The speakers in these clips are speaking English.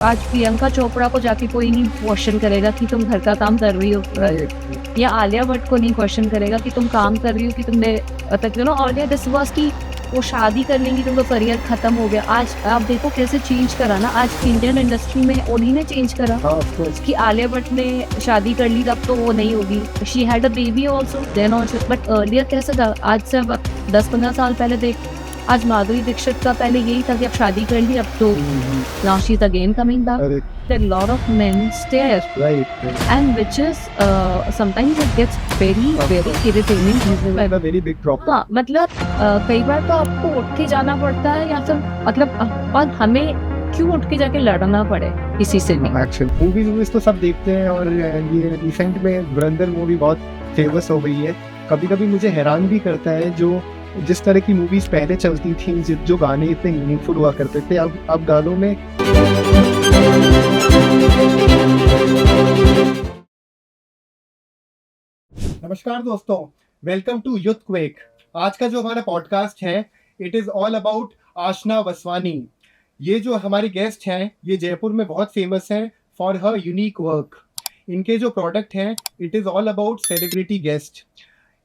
आज प्रियंका चोपड़ा को जाके कोई नहीं क्वेश्चन करेगा कि तुम घर का काम कर रही हो, या आलिया भट्ट को नहीं क्वेश्चन करेगा कि तुम काम कर रही हो, कि तुमने ऑलिया दिस वाज की वो शादी कर लेंगी तुमको करियर खत्म हो गया। आज आप देखो कैसे चेंज करा ना, आज इंडियन इंडस्ट्री में उन्हीं ने चेंज करा कि आलिया भट्ट ने शादी कर ली, तब तो वो नहीं होगी, she had a baby also then also. But earlier कैसे था, आज से 10-15 साल पहले देख, आज माधुरी दीक्षित का पहले यही था कि अब शादी कर ली, अब तो now she's again coming back. There are a lot of men stare, right. and which is sometimes it gets very irritating. a very big problem. हाँ, मतलब कई बार तो आपको उठ के जाना पड़ता है, या फिर मतलब और हमें क्यों उठ के जाके लड़ना पड़े किसी से भी। Actually, मूवीज तो सब देखते हैं, और ये रिसेंट में धुरंधर मूवी बहुत फेमस हो गई है। कभी कभी मुझे हैरान भी करता है जो जिस तरह की मूवीज पहले चलती थी, जो गाने इतने मीनिंगफुल हुआ करते थे, अब गानों में नमस्कार दोस्तों, वेलकम टू यूथ क्वेक। आज का जो हमारा पॉडकास्ट है, इट इज ऑल अबाउट आशना वसवानी। ये जो हमारे गेस्ट हैं, ये जयपुर में बहुत फेमस हैं फॉर हर यूनिक वर्क। इनके जो प्रोडक्ट हैं, it is all about celebrity guest.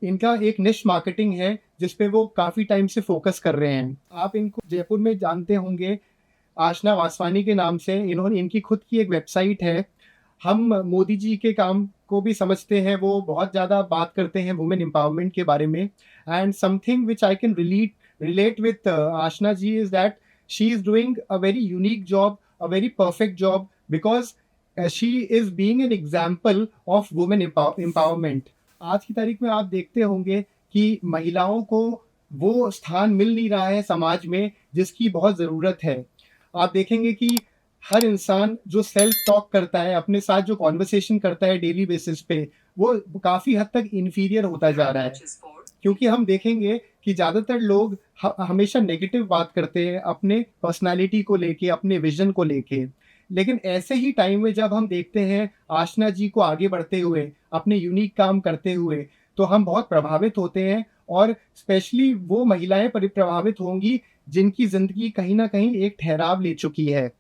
इनका एक निश मार्केटिंग है जिसपे वो काफ़ी टाइम से फोकस कर रहे हैं। आप इनको जयपुर में जानते होंगे आशना वासवानी के नाम से। इनकी खुद की एक वेबसाइट है। हम मोदी जी के काम को भी समझते हैं, वो बहुत ज़्यादा बात करते हैं वुमेन एम्पावरमेंट के बारे में। And something which I can relate with Ashna ji is that she is doing a very unique job, a very perfect job, because she is being an example of women empowerment. आज की तारीख में आप देखते होंगे कि महिलाओं को वो स्थान मिल नहीं रहा है समाज में जिसकी बहुत ज़रूरत है। आप देखेंगे कि हर इंसान जो सेल्फ टॉक करता है, अपने साथ जो कॉन्वर्सेशन करता है डेली बेसिस पे, वो काफ़ी हद तक इन्फीरियर होता जा रहा है। क्योंकि हम देखेंगे कि ज़्यादातर लोग हमेशा नेगेटिव बात करते हैं अपने पर्सनालिटी को लेके, अपने विजन को लेके। लेकिन ऐसे ही टाइम में जब हम देखते हैं आशना जी को आगे बढ़ते हुए, अपने यूनिक काम करते हुए, तो हम बहुत प्रभावित होते हैं। और स्पेशली वो महिलाएं प्रभावित होंगी जिनकी ज़िंदगी कहीं ना कहीं एक ठहराव ले चुकी है।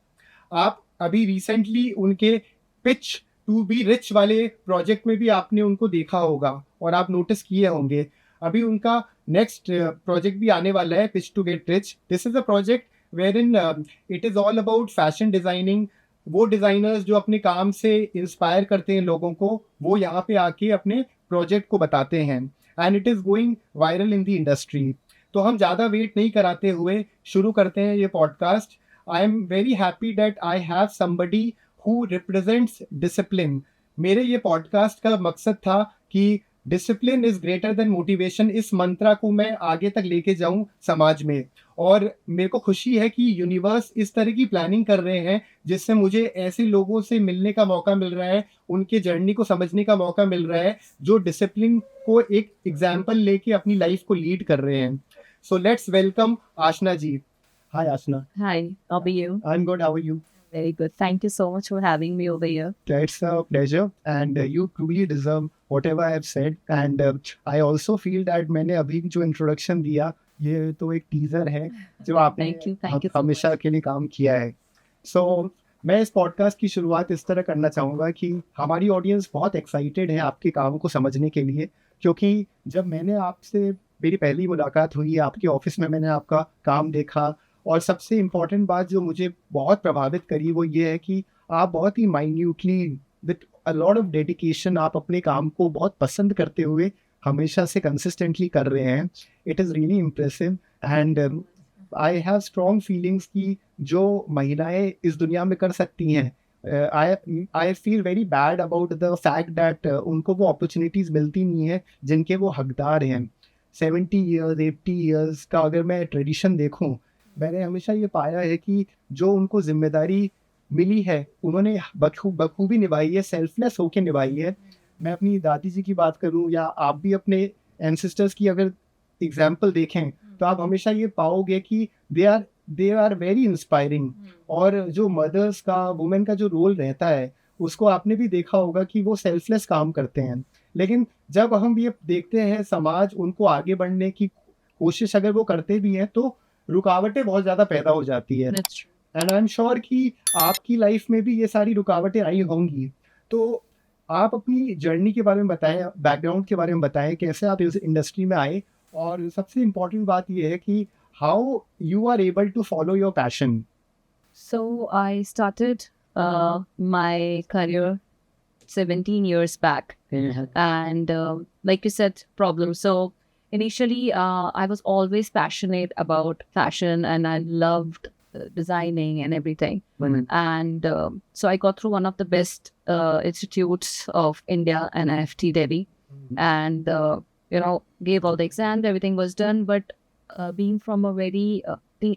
आप अभी रिसेंटली उनके पिच टू बी रिच वाले प्रोजेक्ट में भी आपने उनको देखा होगा और आप नोटिस किए होंगे। अभी उनका नेक्स्ट प्रोजेक्ट भी आने वाला है, pitch to get rich. This is a project wherein it is all about fashion designing। वो डिज़ाइनर्स जो अपने काम से इंस्पायर करते हैं लोगों को, वो यहाँ पे आके अपने प्रोजेक्ट को बताते हैं, and it is going viral in the industry. तो हम ज़्यादा वेट नहीं कराते हुए शुरू करते हैं ये podcast. I am very happy that I have somebody who represents discipline. मेरे ये पॉडकास्ट का मकसद था कि discipline is greater than motivation, इस मंत्रा को मैं आगे तक लेके जाऊँ समाज में। और मेरे को खुशी है कि यूनिवर्स इस तरह की प्लानिंग कर रहे हैं जिससे मुझे ऐसे लोगों से मिलने का मौका मिल रहा है, उनके जर्नी को समझने का मौका मिल रहा है, जो डिसिप्लिन को एक एग्जाम्पल लेके अपनी लाइफ को लीड कर रहे हैं। So let's welcome Ashna ji. Hi Ashna. Hi, how are you? I'm good, how are you? Very good. Thank you so much for having me over here. It's a pleasure, and you truly deserve whatever I have said. And I also feel that मैंने अभी जो introduction दिया, ये तो एक teaser है जो आपने Thank you so हमेशा के लिए काम किया है। सो मैं इस पॉडकास्ट की शुरुआत इस तरह करना चाहूँगा कि हमारी ऑडियंस बहुत एक्साइटेड है आपके काम को समझने के लिए, क्योंकि जब मैंने आपसे मेरी पहली मुलाकात हुई, आपके ऑफिस में मैंने आपका काम देखा, और सबसे इम्पॉर्टेंट बात जो मुझे बहुत प्रभावित करी वो ये है कि आप बहुत ही minutely with a lot of dedication आप अपने काम को बहुत पसंद करते हुए हमेशा से कंसिस्टेंटली कर रहे हैं। It is really impressive, and I have strong feelings कि जो महिलाएं इस दुनिया में कर सकती हैं, I feel very bad about the fact that उनको वो अपॉर्चुनिटीज़ मिलती नहीं है जिनके वो हकदार हैं। 70 ईयर्स 80 ईयर्स का अगर मैं ट्रेडिशन देखूं, मैंने हमेशा ये पाया है कि जो उनको जिम्मेदारी मिली है उन्होंने बखूबी निभाई है, सेल्फलेस होके निभाई है। मैं अपनी दादी जी की बात करूं, या आप भी अपने एंसेस्टर्स की अगर एग्जाम्पल देखें, तो आप हमेशा ये पाओगे कि दे आर वेरी इंस्पायरिंग। और जो मदर्स का, वुमेन का जो रोल रहता है, उसको आपने भी देखा होगा कि वो सेल्फलेस काम करते हैं। लेकिन जब हम ये देखते हैं समाज उनको आगे बढ़ने की कोशिश अगर वो करते भी हैं, तो रुकावटें बहुत ज़्यादा पैदा हो जाती है। एंड आई एम श्योर कि आपकी लाइफ में भी ये सारी रुकावटें आई होंगी। तो आप अपनी जर्नी के बारे में बताएं, बैकग्राउंड के बारे में बताएं, कैसे आप इस इंडस्ट्री में आए, और सबसे इम्पोर्टेंट बात ये है कि how you are able to follow your passion. So I started my career 17 years back. And like you said, problems. So initially, I was always passionate about fashion, and I loved designing and everything. And so I got through one of the best institutes of India, NIFT Delhi, and gave all the exams. Everything was done, but being from a very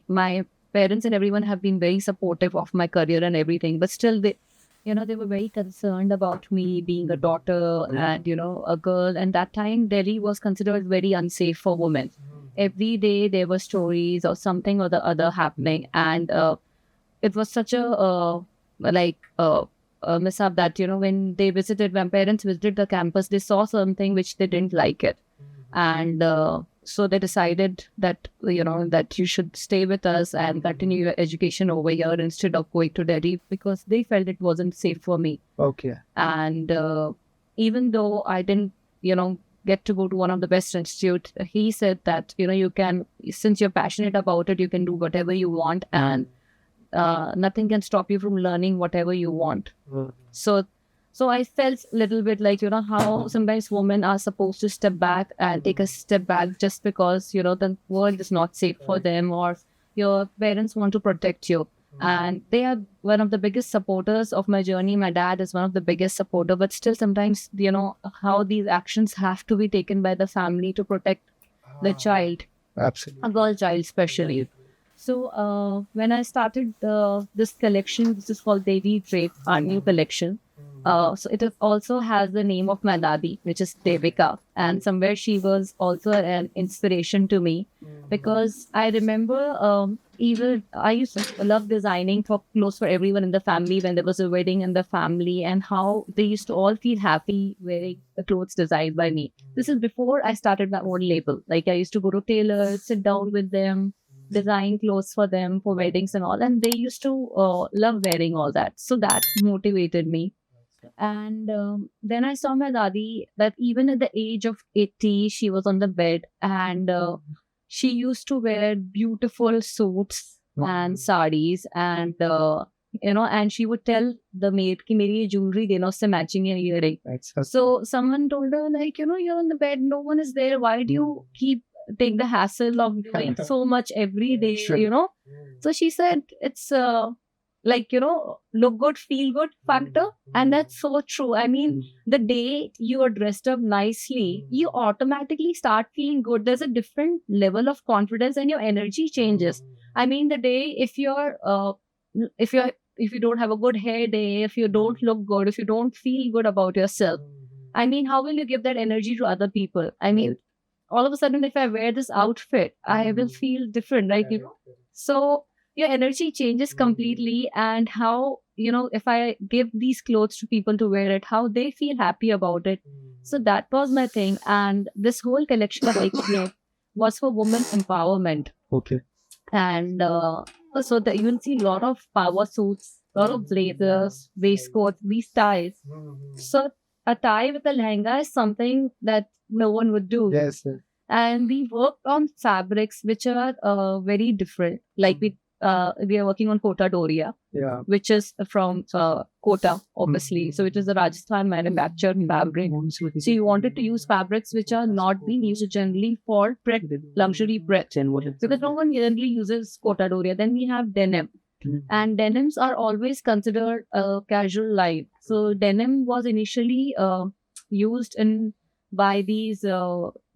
my parents and everyone have been very supportive of my career and everything, but still they were very concerned about me being a daughter and a girl. And that time Delhi was considered very unsafe for women. Every day there were stories or something or the other happening, and it was such a mishap that when they visited, when parents visited the campus, they saw something which they didn't like it. And so they decided that that you should stay with us and continue your education over here instead of going to Delhi, because they felt it wasn't safe for me. Okay. And even though I didn't get to go to one of the best institute, he said that you can, since you're passionate about it, you can do whatever you want, and nothing can stop you from learning whatever you want. So I felt a little bit like, how sometimes women are supposed to step back and take a step back just because, the world is not safe for them, or your parents want to protect you. And they are one of the biggest supporters of my journey. My dad is one of the biggest supporter, but still sometimes, how these actions have to be taken by the family to protect the child. Absolutely. A girl child especially. So when I started this collection, this is called Devi Drape, our new collection. So it also has the name of my dadi, which is Devika, and somewhere she was also an inspiration to me, because I remember even I used to love designing for clothes for everyone in the family when there was a wedding in the family, and how they used to all feel happy wearing the clothes designed by me. This is before I started my own label. Like, I used to go to tailors, sit down with them, design clothes for them for weddings and all, and they used to love wearing all that. So that motivated me. And then I saw my dadi, that even at the age of 80, she was on the bed, and she used to wear beautiful suits and saris, and and she would tell the maid ki meri ye jewelry dena, usse matching ye earring. So someone told her, like, you're on the bed, no one is there, why do you keep take the hassle of doing so much every day? Sure. So she said, it's look good, feel good factor. And that's so true. I mean, the day you are dressed up nicely, you automatically start feeling good. There's a different level of confidence and your energy changes. I mean, the day if you don't have a good hair day, if you don't look good, if you don't feel good about yourself, I mean, how will you give that energy to other people? I mean, all of a sudden, if I wear this outfit, I will feel different, right? So your energy changes completely, and how, if I give these clothes to people to wear it, how they feel happy about it. So that was my thing. And this whole collection of was for women empowerment. Okay. And so that you will see a lot of power suits, a lot of blazers, waistcoats, these ties. So a tie with a lehenga is something that no one would do. Yes, sir. And we worked on fabrics which are very different. Like we are working on Kota Doria, which is from Kota, obviously. So it is a Rajasthan manufactured fabric. So you wanted to use fabrics which are not being used generally for luxury bread. Because no one generally uses Kota Doria. Then we have denim. And denims are always considered a casual line. So denim was initially used by these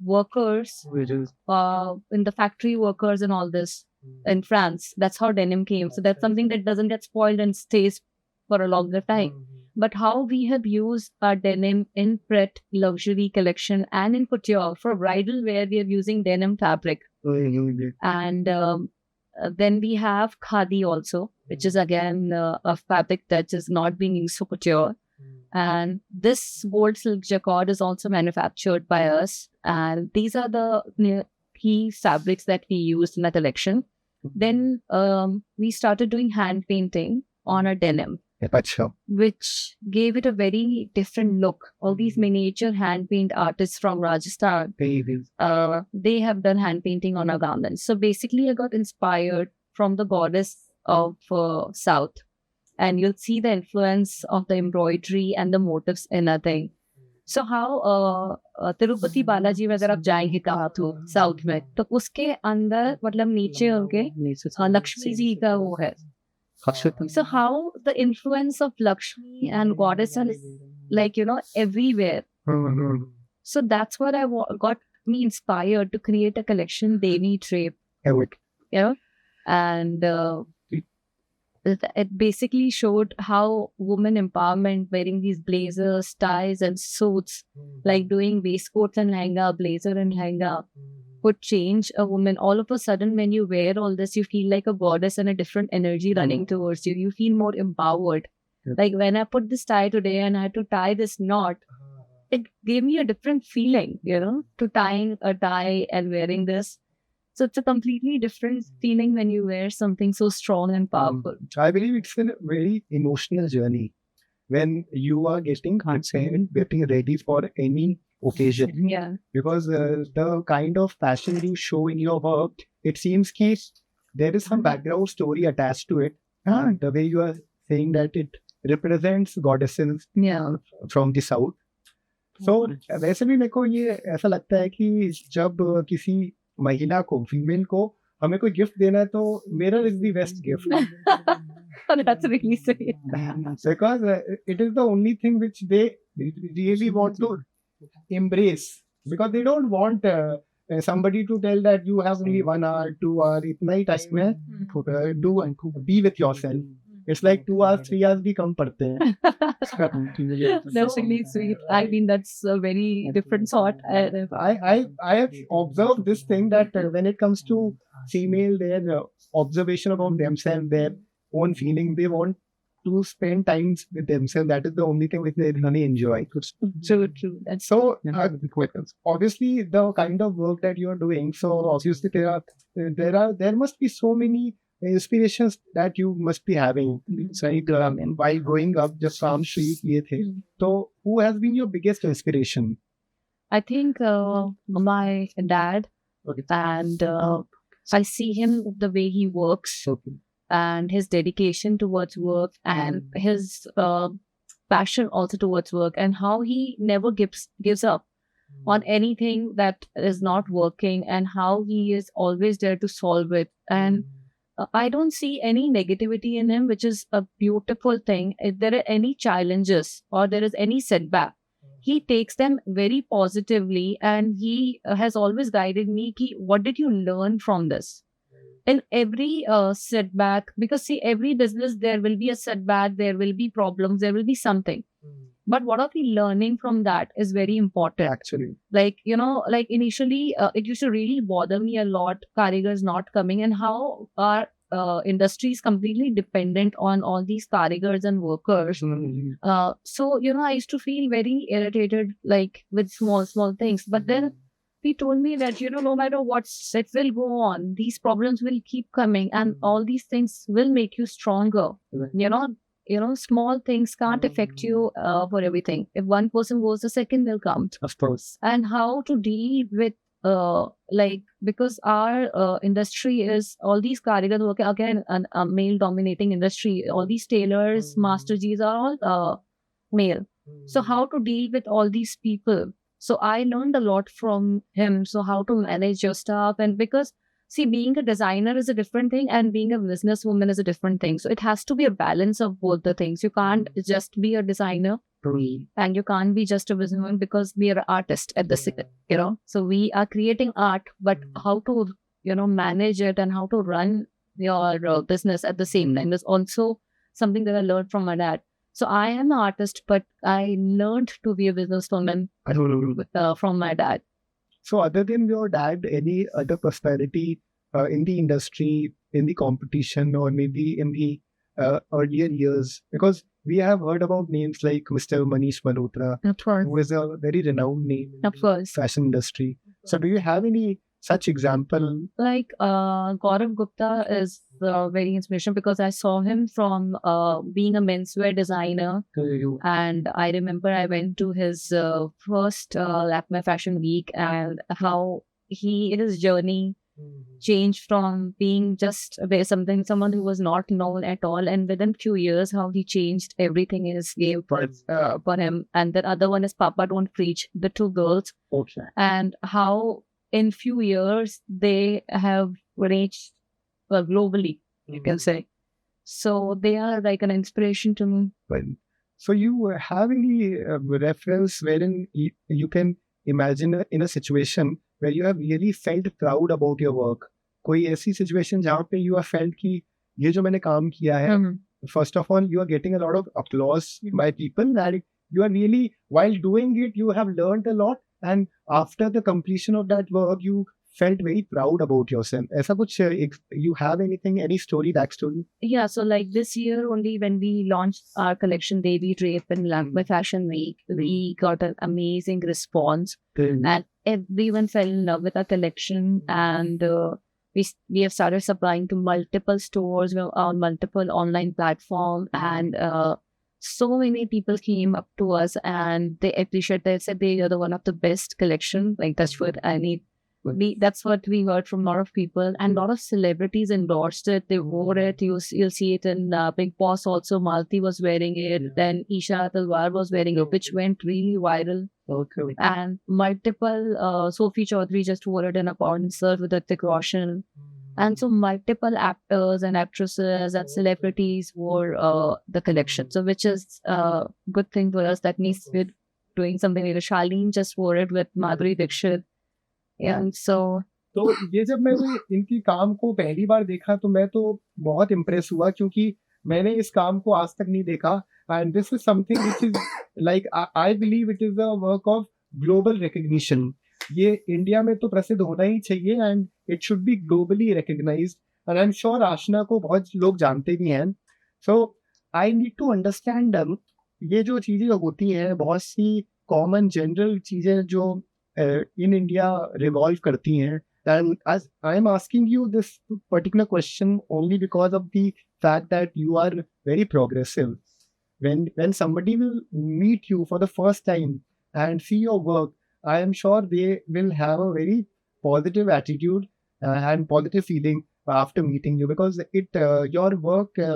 workers, in the factory workers and all this in France. That's how denim came. So that's something that doesn't get spoiled and stays for a longer time. But how we have used our denim in Pret luxury collection and in couture for bridal wear, we are using denim fabric. And then we have khadi also, which is again a fabric that is not being used for couture. And this gold silk jacquard is also manufactured by us. And these are the key fabrics that we used in the collection. Then we started doing hand painting on a denim, अच्छा. which gave it a very different look. All these miniature hand paint artists from Rajasthan, they have done hand painting on our garments. So basically, I got inspired from the goddess of South, and you'll see the influence of the embroidery and the motifs in a thing. So how Tirupati Balaji में अगर आप जाएंगे कहाँ तो south में, तो उसके अंदर मतलब नीचे उनके लक्ष्मी जी का वो है. So how the influence of Lakshmi and goddess is like, everywhere. So that's what got me inspired to create a collection, Devi Drape. And it basically showed how women empowerment, wearing these blazers, ties and suits, like doing waistcoats and lehenga, blazer and lehenga, could change a woman. All of a sudden, when you wear all this, you feel like a goddess and a different energy running towards you. You feel more empowered. Like when I put this tie today and I had to tie this knot, it gave me a different feeling, to tying a tie and wearing this. So it's a completely different feeling when you wear something so strong and powerful. I believe it's a very emotional journey when you are getting ready for any occasion. Yeah. Because the kind of passion you show in your work, it seems that there is some background story attached to it. The way you are saying that it represents goddesses from the south. So वैसे भी मेरे को ये ऐसा लगता है कि जब किसी महिला को, फीमेल को हमें कोई गिफ्ट देना है तो mirror is the best gift. That's really sweet. Because it is the only thing which they really want to embrace, because they don't want somebody to tell that you have only 1 hour, 2 hour, itna hi time hai, do and be with yourself. It's like 2 hours, 3 hours bhi kam padte hain. That's really sweet. I mean, that's a very different thought. I have observed this thing that when it comes to female, their observation about themselves, their own feeling, they want to spend time with themselves. That is the only thing which they really enjoy. True. That's So, obviously, the kind of work that you are doing, so obviously there must be so many inspirations that you must be having. Right? While growing up, just Ram Shri kiye the. So, who has been your biggest inspiration? I think my dad, and I see him the way he works and his dedication towards work and his passion also towards work, and how he never gives up on anything that is not working, and how he is always there to solve it. And I don't see any negativity in him, which is a beautiful thing. If there are any challenges or there is any setback, he takes them very positively, and he has always guided me. What did you learn from this? In every setback, because see, every business, there will be a setback, there will be problems, there will be something. But what are we learning from that is very important. Actually, Like, like initially, it used to really bother me a lot, karigars not coming, and how our industry is completely dependent on all these karigars and workers. So, I used to feel very irritated, like with small things. But then he told me that, no matter what, it will go on. These problems will keep coming, and all these things will make you stronger. Small things can't affect you for everything. If one person goes, the second will come. of course. And how to deal with because our industry is all these karigars working again, a male dominating industry. All these tailors, master Gs are all male. So how to deal with all these people? So I learned a lot from him. So how to manage your staff, and because see, being a designer is a different thing, and being a businesswoman is a different thing. So it has to be a balance of both the things. You can't just be a designer and you can't be just a businesswoman, because we are artists at the same, So we are creating art, but how to, manage it and how to run your business at the same time is also something that I learned from my dad. So I am an artist, but I learned to be a businesswoman from my dad. So, other than your dad, any other personality in the industry, in the competition, or maybe in the earlier years? Because we have heard about names like Mr. Manish Malhotra, Of course. who is a very renowned name in Of the course. fashion industry. So, do you have any such example? Like Gaurav Gupta is very inspirational because I saw him from being a menswear designer, and I remember I went to his first Lakme Fashion Week, and how his journey changed from being just someone who was not known at all, and within few years how he changed everything in his game for him. And the other one is Papa Don't Preach, the two girls, Okay. and how in few years they have reached globally, you can say. So they are like an inspiration to me. Well, so you have any reference wherein you can imagine in a situation where you have really felt proud about your work? कोई ऐसी situation जहाँ पे you have felt कि ये जो मैंने काम किया है, first of all, you are getting a lot of applause by people that you are really, while doing it, you have learned a lot, and after the completion of that work, you felt very proud about yourself. ऐसा कुछ you have anything, any story, backstory? Yeah, so like this year only when we launched our collection Baby Drape in Lakme Fashion Week, we got an amazing response, and everyone fell in love with our collection, and we have started supplying to multiple stores. We're on multiple online platforms, and so many people came up to us and they appreciate. They said they are the one of the best collection. Like that's what I need. That's what we heard from a lot of people, and a lot of celebrities endorsed it. They wore it. You'll see it in Big Boss also. Malti was wearing it. Then Isha Talwar was wearing it, which went really viral. Okay. And multiple, Sophie Chaudhary just wore it in a concert with Hrithik Roshan. And so multiple actors and actresses and celebrities wore the collection. So which is a good thing for us. That means we're doing something like Shaleen just wore it with Madhuri Dixit. And so तो ये जब मैंने इनकी काम को पहली बार देखा तो मैं तो बहुत इम्प्रेस हुआ, क्योंकि मैंने इस काम को आज तक नहीं देखा. And this is something which is like I believe it is a work of global recognition. ये इंडिया में तो प्रसिद्ध होना ही चाहिए and it should be globally recognised. And I am sure Aashna को बहुत लोग जानते भी हैं. So I need to understand ये जो चीज़ें होती हैं, बहुत सी कॉमन जनरल चीज़ें जो in India revolve करती हैं. And as I am asking you this particular question only because of the fact that you are very progressive. When somebody will meet you for the first time and see your work, I am sure they will have a very positive attitude and positive feeling after meeting you, because your work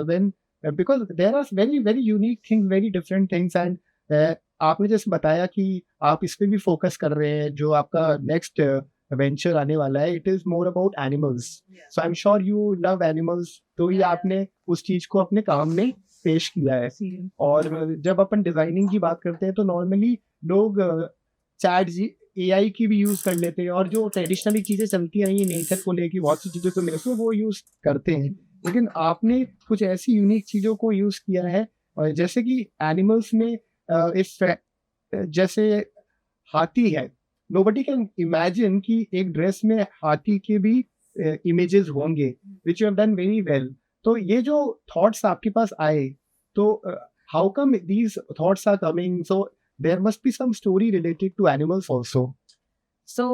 because there are very very unique things, very different things, and आपने जैसे बताया कि आप इस पे भी focus कर रहे हैं जो आपका नेक्स्ट वेंचर आने वाला है. It is more about animals. So I am sure you love animals, तो ये आपने उस चीज को अपने काम में पेश किया है. और जब अपन डिजाइनिंग की बात करते हैं तो नॉर्मली लोग AI की भी यूज कर लेते हैं, और जो ट्रेडिशनली चीजें चलती हैं नेचर को लेके बहुत सी चीजों को लेकर वो यूज करते हैं. लेकिन आपने कुछ ऐसी यूनिक चीजों को यूज किया है, और जैसे कि एनिमल्स में जैसे हाथी है. नोबडी कैन इमेजिन कि एक ड्रेस में हाथी के भी इमेजेस होंगे, which you have done very well. तो ये जो थॉट्स आपके पास आए, तो how come these thoughts are coming? So there must be some story related to animals also. So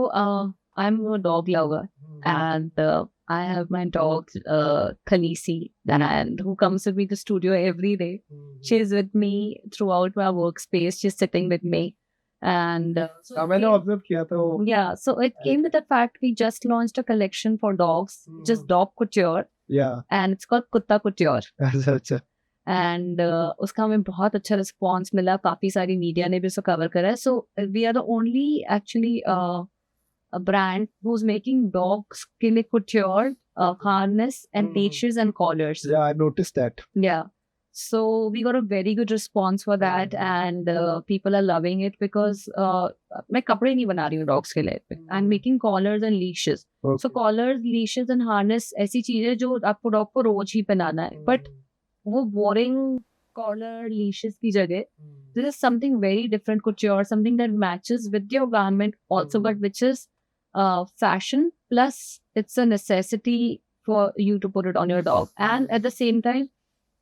I'm a dog lover, and I have my dog Khaleesi, and who comes with me to the studio every day. She's with me throughout my workspace. She's sitting with me, and मैंने observe किया था. yeah. So it came with the fact we just launched a collection for dogs, just dog couture, Yeah. and it's called Kutta Couture. अच्छा. And उसका हमें बहुत अच्छा response मिला. काफी सारी मीडिया ने भी उसको कवर करा है. So we are the only actually brand who's making dogs के लिए couture, harness and leashes and collars. Yeah, I noticed that. Yeah. So we got a very good response for that, and people are loving it because मैं कपड़े नहीं बना रही हूँ dogs के लिए. I'm making collars and leashes. Okay. So collars, leashes and harness ऐसी चीजें जो आपको dog को रोज ही पहनाना है. But वो boring collar leashes की जगह this is something very different couture, something that matches with your garment also, but which is fashion plus it's a necessity for you to put it on your dog. And at the same time,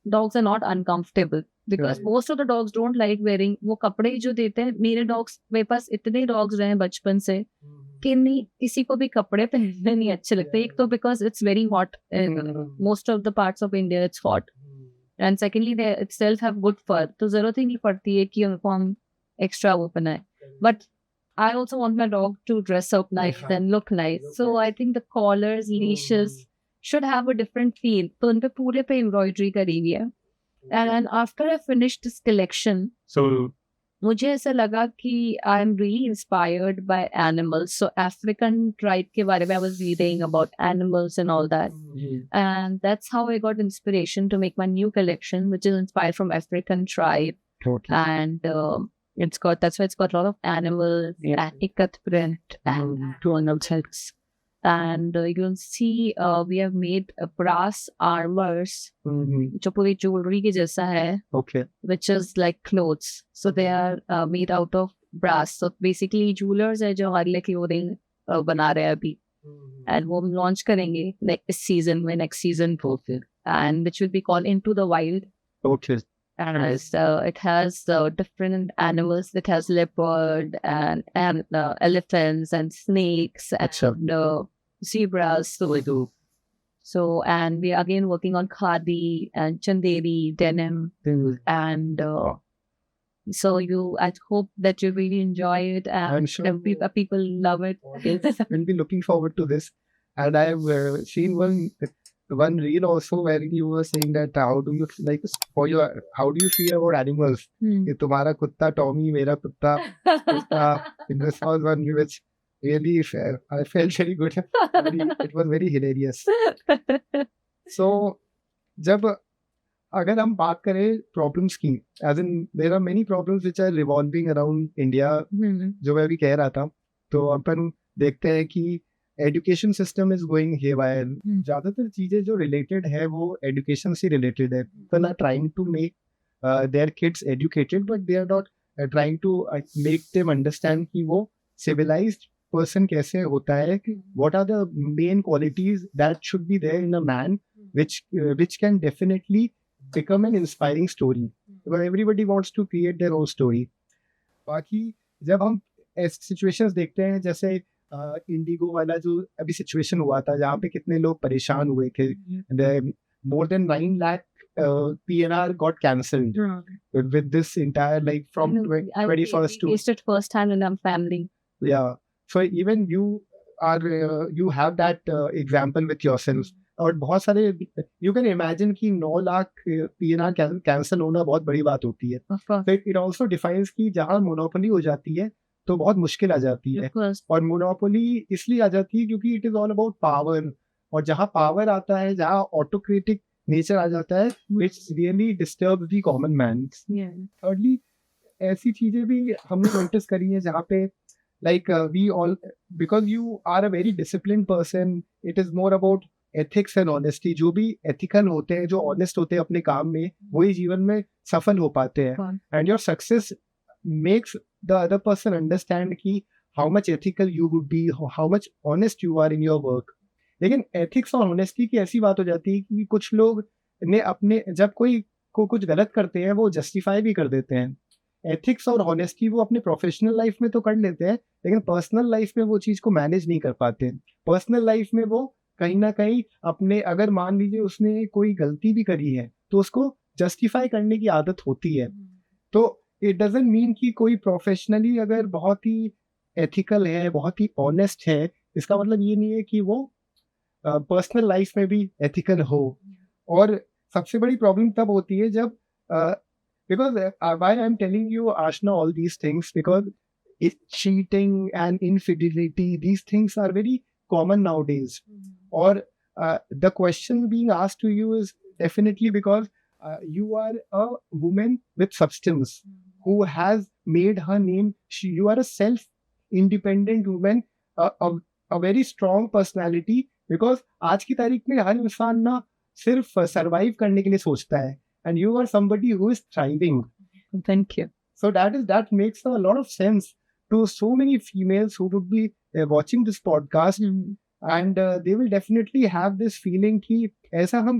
dogs are not uncomfortable because Right. most of the dogs don't like wearing वो कपड़े जो देते हैं. मेरे dogs, मेरे पास इतने dogs रहे हैं बचपन से कि नहीं किसी को भी कपड़े पहनने नहीं अच्छे लगते, एक तो because it's very hot, most of the parts of India it's hot, and secondly they itself have good for, तो जरूरत ही नहीं पड़ती है कि उनको हम एक्स्ट्रा वो बनाए. But I also want my dog to dress up nice and look nice. So I think the collars, leashes should have a different feel. तो उन पे पूरे पे embroidery करी हुई है. And after I finished this collection, So मुझे ऐसा लगा कि I am really inspired by animals. So African tribe के बारे में I was reading about animals and all that. And that's how I got inspiration to make my new collection, which is inspired from African tribe. totally. And that's why it's got a lot of animals, and ikat print and tonal text. And you'll see we have made brass armors, जो पूरी jewelry के जैसा है, Okay. which is like clothes. So they are made out of brass. So basically jewelers है जो हमारे लिए clothing बना रहे हैं अभी, and वो हम launch करेंगे next season में, next season को, and which will be called Into the Wild. Okay. And it has different animals. It has leopard and elephants and snakes and zebras. So and we are again working on khadi and chanderi denim, and so I hope that you really enjoy it, and I'm sure. people love it. We'll be looking forward to this. And I've seen one reel also where you were saying that how do you feel about animals? कि तुम्हारा कुत्ता Tommy, मेरा कुत्ता कुत्ता. This was one which really I felt very good. It was very hilarious. So जब अगर हम बात करें problems की, as in there are many problems which are revolving around India, जो मैं अभी कह रहा था, तो अपन देखते हैं कि education system is going haywire. ज्यादातर चीजें जो रिलेटेड है वो एजुकेशन से रिलेटेड है. People are trying to make their kids educated, but they are not trying to make them understand कि वो सिविलाइज्ड पर्सन कैसे होता है, what are the main qualities that should be there in a man which can definitely become an inspiring story. Because everybody wants to create their own story. बाकी जब हम ऐसे situations देखते हैं, जैसे इंडिगो वाला जो अभी सिचुएशन हुआ था जहाँ पे कितने लोग परेशान हुए थे, more than 9 lakh PNR got cancelled with this entire like from 21st to. I faced it first hand in our family. Yeah, so even you are you have that example with yourself. और बहुत सारे you can imagine कि 9 lakh PNR cancel होना बहुत बड़ी बात होती है. But it also defines कि जहाँ मोनोपोली हो जाती है तो बहुत मुश्किल आ जाती है. और मोनोपोली इसलिए आ जाती है क्योंकि it is all about power, और जहाँ पावर आता है, जहाँ ऑटोक्रेटिक नेचर आ जाता है, it's really disturb the common man. Thirdly ऐसी चीजें भी हमने नोटिस करी है जहाँ पे like we all, because you are a very discipline person, it is more about ethics and honesty. जो भी एथिकल होते हैं, जो ऑनेस्ट होते हैं अपने काम में, वही जीवन में सफल हो पाते हैं. And your success makes the other person understand कि how much ethical you would be, how much honest you are in your work. लेकिन ethics और honesty की ऐसी बात हो जाती है कि कुछ लोग ने अपने जब कोई को कुछ गलत करते हैं वो justify भी कर देते हैं. ethics और honesty वो अपने professional life में तो कर लेते हैं, लेकिन personal life में वो चीज़ को manage नहीं कर पाते. personal life में वो कहीं ना कहीं अपने, अगर मान लीजिए उसने कोई गलती भी करी है तो उसको justify करने की आदत होती है. तो इट डजंट मीन कि कोई प्रोफेशनली अगर बहुत ही एथिकल है, बहुत ही ऑनेस्ट है, इसका मतलब ये नहीं है कि वो पर्सनल लाइफ में भी एथिकल हो. और सबसे बड़ी प्रॉब्लम तब होती है जब because why I am telling you Aashna all these things, because cheating and infidelity, these things are very common nowadays. और the question being asked to you is definitely because you are a woman with substance who has made her name. You are a self-independent woman, a very strong personality, because आज की तारीख में हर इंसान ना सिर्फ survive करने के लिए सोचता है, and you are somebody who is thriving. Thank you. So that makes a lot of sense to so many females who would be watching this podcast. And they will definitely have this feeling कि ऐसा हम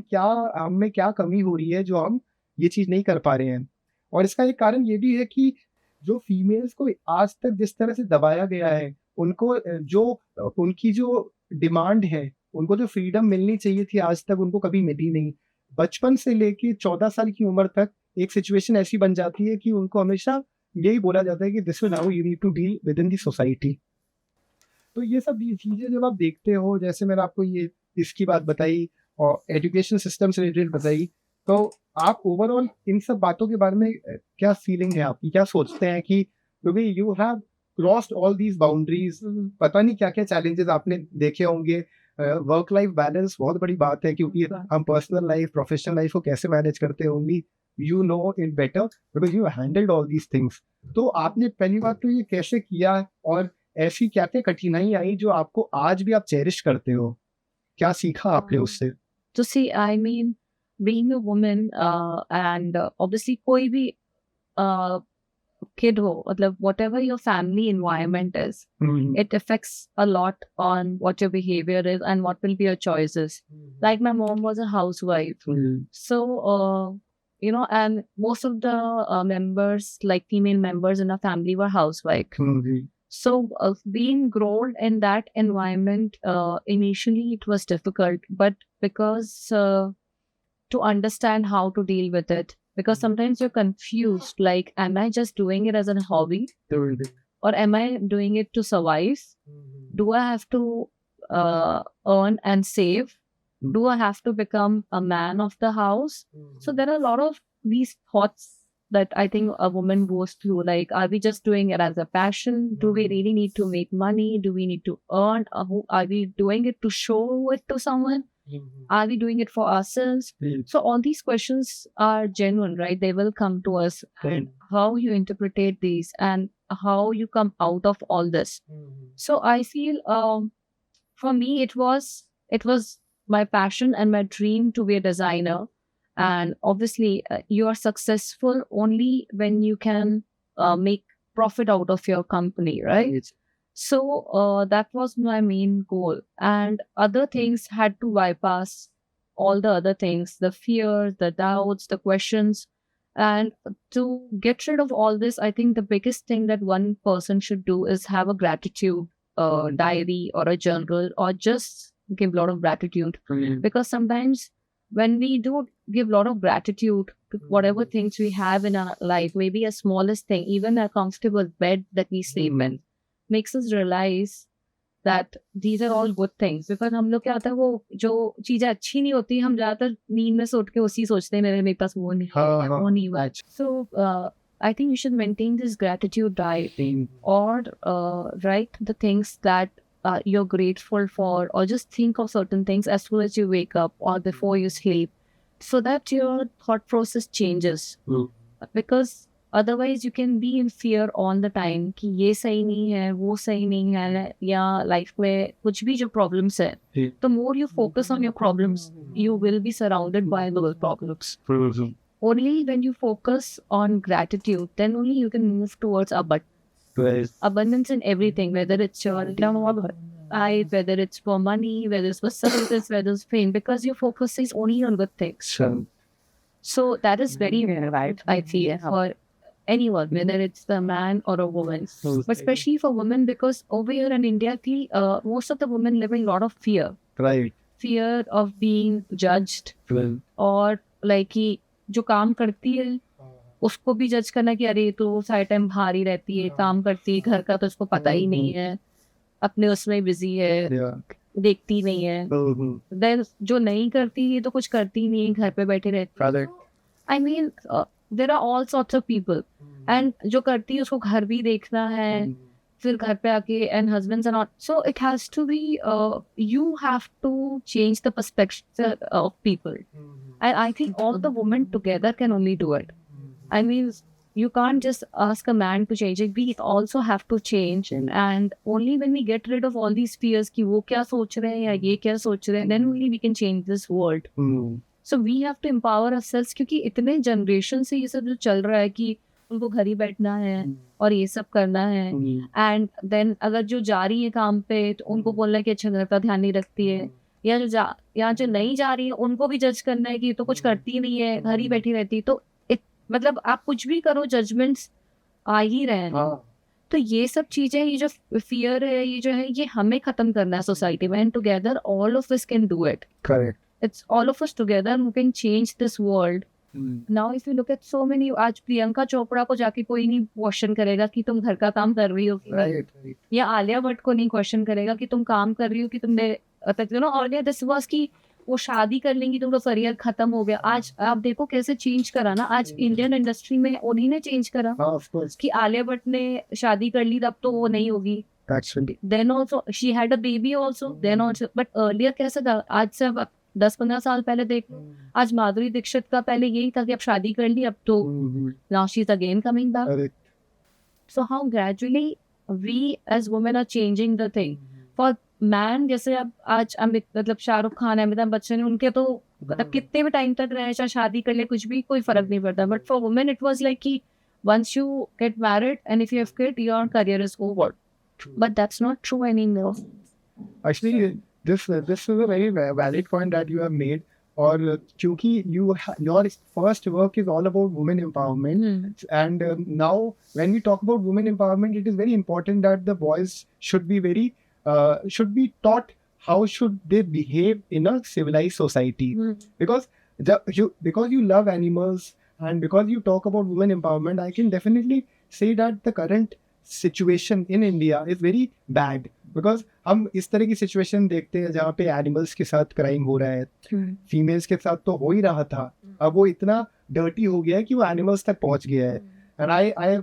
में क्या कमी हो रही है जो हम ये चीज़ नहीं कर पा रहे हैं. और इसका एक कारण ये भी है कि जो फीमेल्स को आज तक जिस तरह से दबाया गया है, उनको जो उनकी जो डिमांड है, उनको जो फ्रीडम मिलनी चाहिए थी आज तक उनको कभी मिली नहीं। बचपन से लेके 14 साल की उम्र तक एक सिचुएशन ऐसी बन जाती है कि उनको हमेशा यही बोला जाता है कि this is how you need to deal with in the society. तो ये सब ये चीज़ें जब आप देखते हो, जैसे मैंने आपको ये इसकी बात बताई और एजुकेशन सिस्टम से रिलेटेड बताई, तो आप ओवरऑल इन सब बातों के बारे में क्या फीलिंग है आपकी, क्या सोचते हैं कि क्योंकि you have crossed all these boundaries, पता नहीं क्या क्या चैलेंजेस आपने देखे होंगे। वर्क लाइफ बैलेंस बहुत बड़ी बात है, क्योंकि हम पर्सनल लाइफ प्रोफेशनल लाइफ को कैसे मैनेज करते होंगी, you know it better because you handled all these things. तो आपने पहली बात तो ये कैसे किया, और ऐसी क्या क्या कठिनाई आई जो आपको आज भी आप चेरिश करते हो, क्या सीखा आपने उससे? तो see I mean being a woman and obviously कोई भी kid ho, मतलब whatever your family environment is, it affects a lot on what your behavior is and what will be your choices. Like my mom was a housewife, so you know, and most of the members, like female members in our family, were housewife. So being grown in that environment, initially it was difficult, but because to understand how to deal with it, because sometimes you're confused, like, am I just doing it as a hobby, or am I doing it to survive? Do I have to earn and save? Do I have to become a man of the house? So there are a lot of these thoughts that I think a woman goes through, like, are we just doing it as a passion? Do we really need to make money? Do we need to earn? Are we doing it to show it to someone? Are we doing it for ourselves? So all these questions are genuine, right? They will come to us. And how you interpret these and how you come out of all this. So I feel for me it was my passion and my dream to be a designer. And obviously you are successful only when you can make profit out of your company, right? So that was my main goal, and other things had to bypass all the other things, the fears, the doubts, the questions. And to get rid of all this, I think the biggest thing that one person should do is have a gratitude diary or a journal, or just give a lot of gratitude. Because sometimes when we do give a lot of gratitude to whatever things we have in our life, maybe a smallest thing, even a comfortable bed that we sleep in, makes us realize that these are all good things. Because हम लोग क्या होता है, वो जो चीजें अच्छी नहीं होती, हम ज्यादातर नींद में सोच के उसी सोचते हैं, मेरे पास वो नहीं है, वो नहीं हुआ. So I think you should maintain this gratitude diary, or write the things that you're grateful for, or just think of certain things as soon as you wake up or before you sleep, so that your thought process changes. Because otherwise you can be in fear all the time कि ये सही नहीं है, वो सही नहीं है, या लाइफ में कुछ भी जो प्रॉब्लम्स है, the more you focus on your problems, you will be surrounded by those problems. Only when you focus on gratitude, then only you can move towards abundance in everything, whether it's your life, whether it's for money, whether it's for services, whether it's fame, because your focus is only on good things. So that is very right, I feel, for anyone, whether it's a man or a woman, but especially for women, because over here in India, I feel most of the women live in a lot of fear. Right. Fear of being judged, or like कि जो काम करती है उसको भी जज करना कि अरे तो सारे टाइम बाहर ही रहती है, काम करती है, घर का तो उसको पता ही नहीं है, अपने उसमें बिजी है, देखती नहीं है. Then जो नहीं करती है तो कुछ करती नहीं है, घर पे बैठे रहती है. I mean, there are all sorts of people, and जो करती है उसको घर भी देखना है, फिर घर पे आके, and husbands are not, so it has to be you have to change the perspective of people, and I think all the women together can only do it. I mean, you can't just ask a man to change it, we also have to change, and only when we get rid of all these fears कि वो क्या सोच रहे हैं या ये क्या सोच रहे हैं, then only we can change this world. So we have to empower ourselves, क्योंकि इतने जनरेशन से ये सब जो चल रहा है कि उनको घर ही बैठना है और ये सब करना है, एंड देन अगर जो जा रही है काम पे तो उनको बोलना है कि अच्छा घर का ध्यान नहीं रखती है, या जो नहीं जा रही है उनको भी जज करना है कि ये तो कुछ करती नहीं है, घर ही बैठी रहती है. तो मतलब आप कुछ भी करो, जजमेंट्स आ ही रहे हैं. तो ये सब चीजें, ये जो फियर है, ये जो है, ये हमें खत्म करना है सोसाइटी में, and together all of us can do it. Correct. It's all of us together who can change this world. Now if you look at so many, आज प्रियंका चोपड़ा को जाके कोई नहीं क्वेश्चन करेगा कि तुम घर का काम कर रही हो कि नहीं, Right. या आलिया भट्ट को नहीं क्वेश्चन करेगा कि तुम काम कर रही हो कि तुमने और दिस वाज कि वो शादी कर लेंगी तो उनका करियर खत्म हो गया. आज आप देखो कैसे चेंज करा ना, आज इंडियन इंडस्ट्री में उन्हीं ने चेंज करा हाँ, of course. कि आलिया भट्ट ने शादी कर ली, तब तो वो नहीं होगी. Actually. Then also she had a baby also. Then also, but earlier कैसा था, आज से अब 10-15 साल पहले देख लो, आज माधुरी दीक्षित का पहले यही था कि अब शादी कर ली, अब तो now she's again coming back. Correct. So how gradually we as women are changing the thing. For man, जैसे अब आज मतलब शाहरुख खान है, अमिताभ बच्चन है, उनके तो मतलब कितने भी टाइम तक रहे, चाहे शादी कर ले, कुछ भी कोई फर्क नहीं पड़ता. But for women it was like कि once you get married and if you have kid, your career is over. But that's not true anymore. Actually, this is a very valid point that you have made. और क्योंकि your first work is all about women empowerment, and now when we talk about women empowerment, it is very important that the boys should be taught how should they behave in a civilized society. Because you love animals and because you talk about women empowerment, I can definitely say that the current situation in India is very bad. Because हम इस तरह की situation देखते हैं जहाँ पे animals के साथ क्राइम हो रहा है, फीमेल्स के साथ तो हो ही रहा था, अब वो इतना डर्टी हो गया है कि वो एनिमल्स तक पहुँच गया है. And I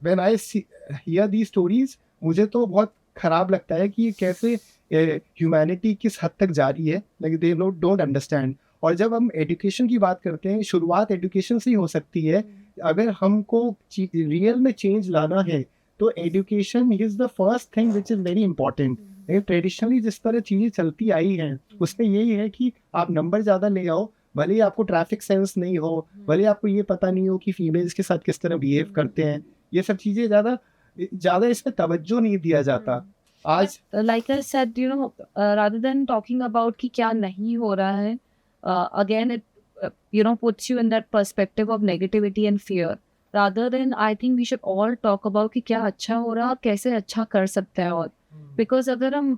when I hear the stories, मुझे तो बहुत खराब लगता है कि ये कैसे ह्यूमैनिटी किस हद तक जा रही है, लाइक दे डोंट अंडरस्टैंड. और जब हम एजुकेशन की बात करते हैं, शुरुआत एजुकेशन से ही हो सकती है. अगर हमको रियल में चेंज लाना है तो education is the first thing which is very important. लेकिन ट्रेडिशनली जिस तरह चीज़ें चलती आई हैं उसमें यही है कि आप नंबर ज़्यादा ले आओ, भले ही आपको ट्रैफिक सेंस नहीं हो, भले ही आपको ये पता नहीं हो कि फीमेल्स के साथ किस तरह बिहेव करते हैं, ये सब चीज़ें ज़्यादा इस पर तवज्जो नहीं दिया जाता. आज like I said, rather than talking about कि क्या नहीं हो रहा है, again it puts you in that perspective of negativity and fear. Rather than, I think we should all talk about कि क्या अच्छा हो रहा है और कैसे अच्छा कर सकते हैं. और बिकॉज अगर हम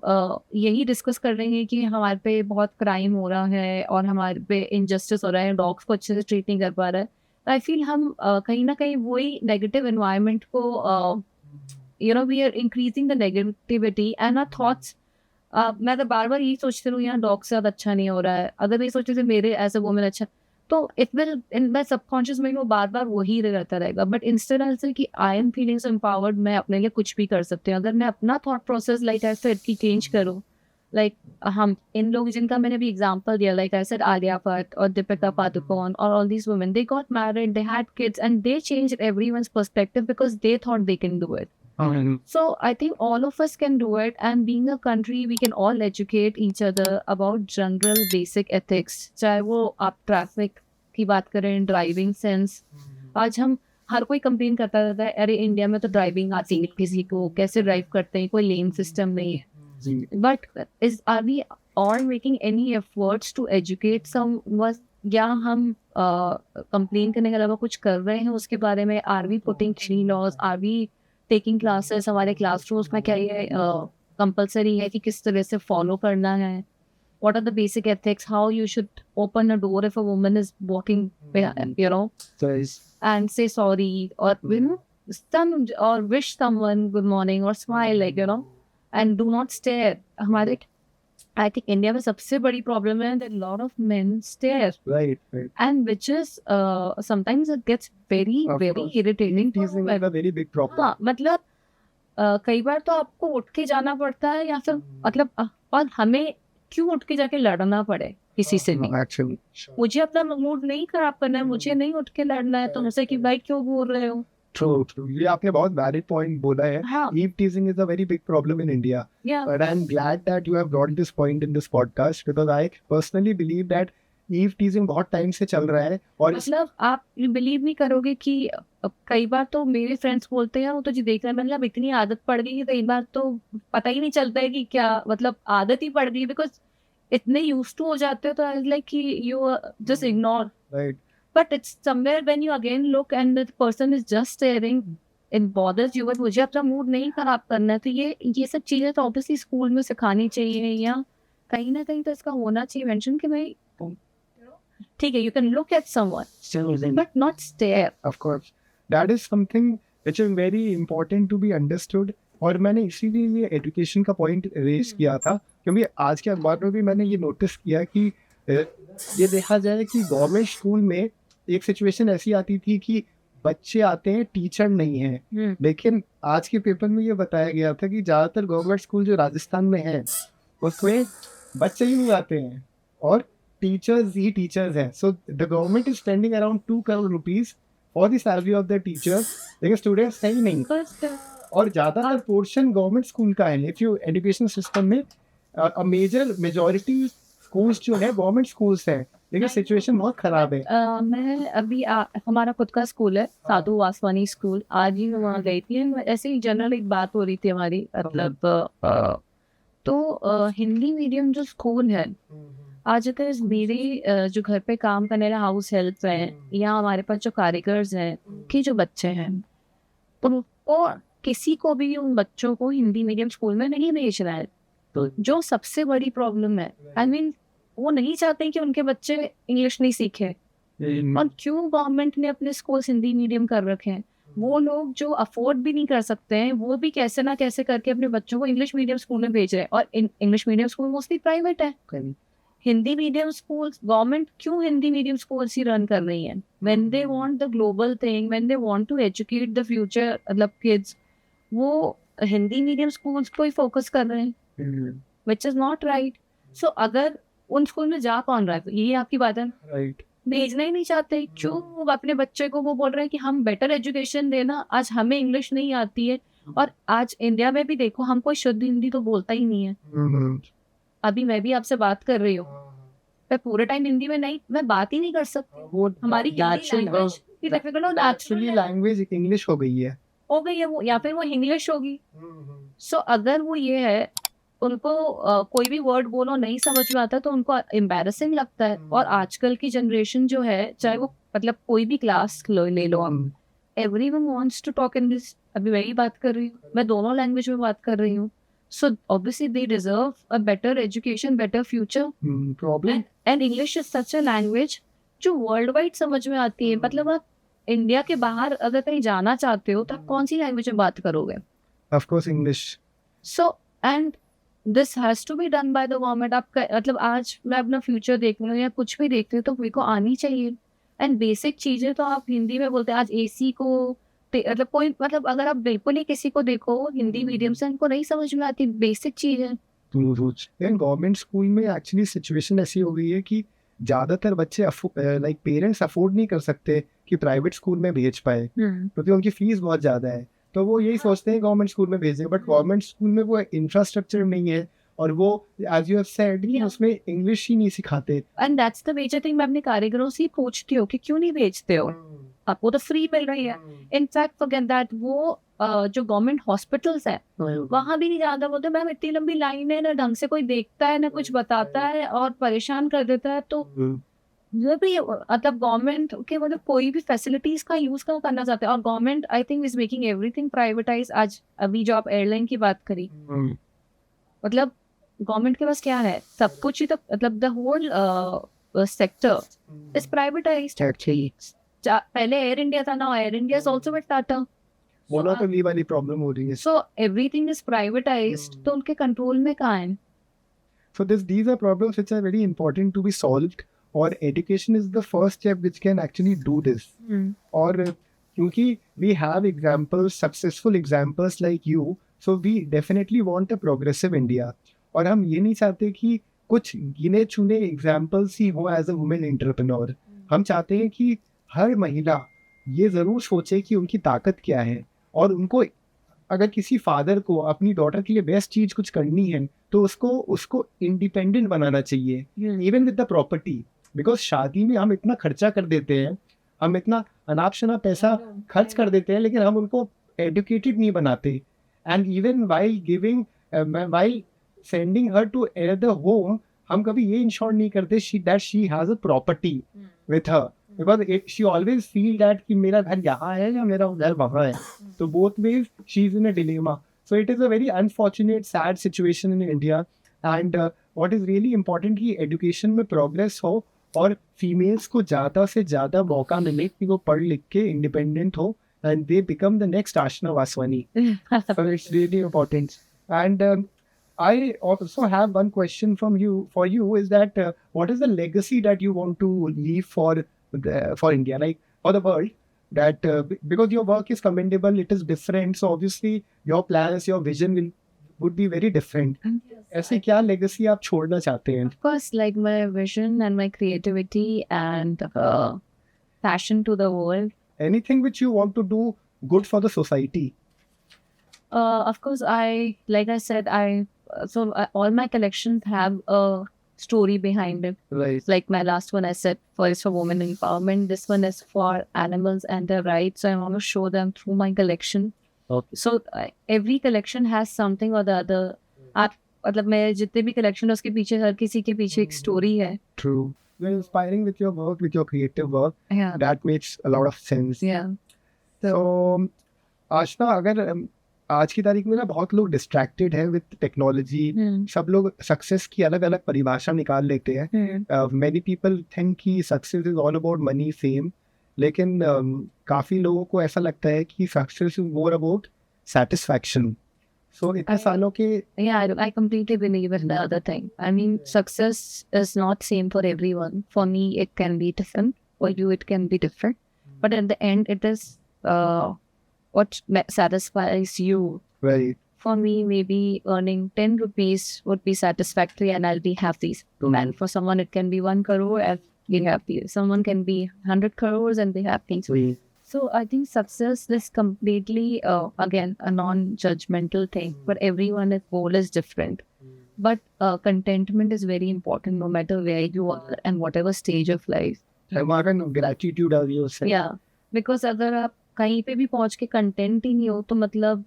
यही डिस्कस कर रहे हैं कि हमारे पे बहुत क्राइम हो रहा है और हमारे पे इनजस्टिस हो रहा है, डॉग्स को अच्छे से ट्रीट नहीं कर पा रहा है, आई फील हम कहीं ना कहीं वही नेगेटिव एनवायरनमेंट को we are increasing the negativity and our thoughts. मैं तो बार बार यही सोचती हूँ यार डॉग से ज़्यादा अच्छा नहीं हो रहा है, अगर मैं सोचती थी मेरे एज अ वुमन अच्छा, तो it will in my subconscious में वो बार बार वही रहता रहेगा. बट इंस्टेड ऐसे कि I am feeling so empowered, मैं अपने लिए कुछ भी कर सकती हूँ. अगर मैं अपना thought process like I said की चेंज करूँ, लाइक हम इन लोग जिनका मैंने भी एग्जांपल दिया, like I said Alia Bhatt और दीपिका पादुकोण और all these women, they got married, they had kids and they changed everyone's perspective because they thought they can do it. So I think all of us can do it, and being a country, we can all educate each other about general basic ethics. चाहे वो आप traffic की बात करें, driving sense. आज हम हर कोई complain करता रहता है, अरे इंडिया में तो ड्राइविंग आती नहीं किसी को, कैसे ड्राइव करते हैं, कोई लेन सिस्टम नहीं है. But are we all making any efforts to educate someone, या हम कंप्लेन करने के अलावा कुछ कर रहे हैं उसके बारे में? Are we putting clean laws, are we taking classes? हमारे क्लासरूम्स में क्या ये कंपलसरी है कि किस तरह से फॉलो करना है? What are the basic ethics? How you should open a door if a woman is walking, and say sorry, or or wish someone good morning, or smile, and do not stare. हमारे I think India में सबसे बड़ी problem है that a lot of men stare. Right. And which is sometimes it gets very irritating. It is a very big problem. हाँ, मतलब कई बार तो आपको उठ के जाना पड़ता है, या फिर मतलब और हमें क्यों उठ के जाके लड़ना पड़े किसी से नहीं. Actually, मुझे अपना मूड नहीं खराब करना है, मुझे नहीं उठ के लड़ना है तुमसे कि भाई क्यों बोल रहे हो. True. ये आपने बहुत valid point बोला है. हाँ. Eve teasing is a very big problem in India. Yeah. But I'm glad that you have brought this point in this podcast, because I personally believe that Eve teasing बहुत time से चल रहा है. और मतलब आप बिलीव नहीं करोगे कि कई बार तो मेरे फ्रेंड्स बोलते हैं वो तो जी देख रहे हैं, मतलब इतनी आदत पड़ गई है, कई बार तो पता ही नहीं चलता है कि क्या मतलब आदत ही पड़ गई, बिकॉज इतने यूज टू हो जाते हो. तो आई लाइक कि you just ignore. right. But it's somewhere when you again look and the person is just staring, it bothers you, but मुझे अपना मूड नहीं खराब करना है, तो ये सब चीजें तो ऑब्वियसली स्कूल में सिखानी चाहिए, या कहीं ना कहीं तो इसका होना चाहिए मेंशन कि भाई ठीक है, you can look at someone but not stare. Of course, that is something which is very important to be understood. और मैंने इसीलिए ये एजुकेशन का पॉइंट रेज किया था, क्योंकि आज के अखबार में भी मैंने ये नोटिस किया कि ये देखा जाए कि गवर्नमेंट स्कूल में एक सिचुएशन ऐसी आती थी कि बच्चे आते हैं, टीचर नहीं है, लेकिन आज के पेपर में ये बताया गया था कि ज़्यादातर गवर्नमेंट स्कूल जो राजस्थान में है उसमें बच्चे ही नहीं आते हैं और टीचर्स ही टीचर्स हैं. So the government is spending around 2 crore rupees for the salary of the teachers, लेकिन स्टूडेंट्स है ही नहीं. और ज़्यादातर पोर्शन गवर्नमेंट स्कूल का है. इफ यू एजुकेशन सिस्टम में मेजर मेजॉरिटी स्कूल्स जो है गवर्नमेंट स्कूल्स हैं, लेकिन सिचुएशन बहुत खराब है. मैं अभी हमारा खुद का स्कूल है, साधु वासवानी स्कूल. आज ही मैं वहाँ गई थी, ऐसे ही जनरल एक बात हो रही थी हमारी, मतलब तो हिंदी मीडियम जो स्कूल है, आज अगर मेरे जो घर पे काम करने वाले हाउस हेल्प हैं या हमारे पास जो कारीगर्स हैं कि जो बच्चे हैं, तो किसी को भी उन बच्चों को हिंदी मीडियम स्कूल में नहीं भेज रहा है. तो जो सबसे बड़ी प्रॉब्लम है, आई मीन वो नहीं चाहते कि उनके बच्चे इंग्लिश नहीं सीखे. और क्यों गवर्नमेंट ने अपने स्कूल हिंदी मीडियम कर रखे हैं? वो लोग जो अफोर्ड भी नहीं कर सकते हैं, वो भी कैसे ना कैसे करके अपने बच्चों को इंग्लिश मीडियम स्कूल में भेज रहे हैं. और English medium school mostly private है. हिंदी मीडियम स्कूल, गवर्नमेंट क्यों हिंदी मीडियम स्कूल्स ही रन कर रही है? When they want the global thing, when they want to educate the future मतलब किड्स, वो हिंदी मीडियम स्कूल्स को ही फोकस कर रहे हैं, विच इज नॉट राइट. सो अगर उन स्कूल में जा कौन रहा है, ये आपकी बात है, राइट. भेजना ही नहीं चाहते. क्यों वो अपने बच्चे को वो बोल रहे हैं कि हम बेटर एजुकेशन देना, आज हमें इंग्लिश नहीं आती है. और आज इंडिया में भी देखो, हम कोई शुद्ध हिंदी तो बोलता ही नहीं है. अभी मैं भी आपसे बात कर रही हूँ, मैं पूरे टाइम हिंदी में नहीं, मैं बात ही नहीं कर सकती. वो हमारी एक्चुअली लैंग्वेज इंग्लिश हो गई है वो, या फिर वो इंग्लिश होगी. सो अगर वो ये है, उनको कोई भी वर्ड बोलो नहीं समझ में आता तो उनको एम्बैरेसिंग लगता है. और आजकल की जनरेशन जो है, चाहे वो मतलब कोई भी क्लास ले लो आप, everyone wants to talk English. अभी मैं ही बात कर रही हूँ, मैं दोनों लैंग्वेज में बात कर रही हूँ. So obviously they deserve a better education, better future. Problem. And English is such a language जो वर्ल्ड वाइड समझ में आती है. मतलब आप इंडिया के बाहर अगर कहीं जाना चाहते हो तो आप कौन सी लैंग्वेज में बात करोगे? Of course English. So and this has to be done by the government. आप मतलब आज मैं अपना फ्यूचर देख रही हूँ या कुछ भी देख रही हूँ तो मेरे को आनी चाहिए. एंड बेसिक चीजें तो आप हिंदी में बोलते हैं. आज एसी को मतलब कोई, मतलब अगर आप बिल्कुल ही किसी को देखो हिंदी मीडियम से, उनको नहीं समझ में आती बेसिक चीज है. गवर्नमेंट स्कूल में एक्चुअली सिचुएशन ऐसी हो गई है कि ज्यादातर बच्चे लाइक पेरेंट्स अफोर्ड नहीं कर सकते कि प्राइवेट स्कूल में भेज पाए, क्योंकि उनकी फीस बहुत ज्यादा है. तो वो यही सोचते हैं गवर्नमेंट स्कूल में भेजें, बट गवर्नमेंट स्कूल में वो इंफ्रास्ट्रक्चर नहीं है, और वो एज यू हैव सेड उसमें इंग्लिश ही नहीं सिखाते. And that's the major thing. मैं अपने कारीगरों से पूछती हूँ कि क्यों नहीं भेजते हो, आपको तो फ्री मिल रही है. इनफैक्ट फॉरगेट दैट, वो जो गवर्नमेंट हॉस्पिटल्स है वहां भी नहीं जाता. बोलते मैम इतनी लंबी लाइन है, ना ढंग से कोई देखता है, ना कुछ बताता है, और परेशान कर देता है. तो ये भी मतलब गवर्नमेंट के मतलब कोई भी फैसिलिटीज का यूज करना चाहते हैं. और government I think is making everything privatise. आज अभी जो आप एयरलाइन की बात करी, मतलब गवर्नमेंट के पास क्या है, सब कुछ ही. तो मतलब the whole sector is privatised. पहले एयर इंडिया था, ना Air India is also with Tata. बोला तो ये वाली प्रॉब्लम हो रही है. सो एवरीथिंग इज प्राइवेटाइज्ड, तो उनके कंट्रोल में कहाँ है? So these are problems which are very important to be solved, और education is the first step which can actually do this. और क्योंकि we have examples, successful examples like you, so we definitely want a progressive India. और हम ये नहीं चाहते कि कुछ गिने चुने एग्जाम्पल्स ही हो एज अ वुमेन एंटरप्रेन्योर. हम चाहते हैं कि हर महिला ये ज़रूर सोचे कि उनकी ताकत क्या है, और उनको अगर किसी फादर को अपनी डॉटर के लिए बेस्ट चीज़ कुछ करनी है तो उसको इंडिपेंडेंट बनाना चाहिए, even with the property. Because शादी में हम इतना खर्चा कर देते हैं, हम इतना अनाप शनाप पैसा खर्च कर देते हैं, लेकिन हम उनको एडुकेटेड नहीं बनाते. And even while sending her to another home, हम कभी ये इंश्योर नहीं करते that she has a property with her. because she always feel that कि मेरा घर यहाँ है या मेरा घर वहाँ है. So both ways she's in a dilemma. So it is a very unfortunate, sad situation in India. And what is really important कि education में progress हो और females को ज़्यादा से ज़्यादा मौका मिले कि वो पढ़ लिख के independent हो and they become the next Ashna Vaswani. So it's really important. And I also have one question for you is that what is the legacy that you want to leave for India, like for the world? That because your work is commendable, it is different. So obviously your plans, your vision would be very different. ऐसे क्या legacy आप छोड़ना चाहते हैं? Of course, like my vision and my creativity and passion to the world. Anything which you want to do good for the society? Of course, like I said, all my collections have a story behind it. Right. Like my last one, I said, first for women empowerment. This one is for animals and their rights. So I want to show them through my collection. Okay. So every collection has something or the other. आप मतलब मैं जितने भी collection है उसके पीछे हर किसी के पीछे एक story है. True. You're inspiring with your work, with your creative work. Yeah. That makes a lot of sense. Yeah. तो आशना, अगर आज की तारीख में ना बहुत लोग डिस्ट्रैक्टेड हैं विद टेक्नोलॉजी. सब लोग सक्सेस की अलग अलग परिभाषा निकाल लेते हैं. मैनी पीपल थिंक कि success is all about money, fame. लेकिन काफ़ी लोगों को ऐसा लगता है कि success is more about satisfaction. So इतने सालों के Yeah, I completely believe in the other thing. I mean, success is not same for everyone. For me, it can be different. For you, it can be different. But at the end, it is what satisfies you. Right. For me, maybe earning 10 rupees would be satisfactory and I'll be happy. And for someone, it can be 1 crore and be happy. Someone can be 100 crores and be happy. So I think success is completely, again, a non-judgmental thing. But everyone's goal is different. But contentment is very important no matter where you are and whatever stage of life. Gratitude are you saying? Yeah. Because अगर आप कहीं पे भी पहुंच के content ही नहीं हो तो मतलब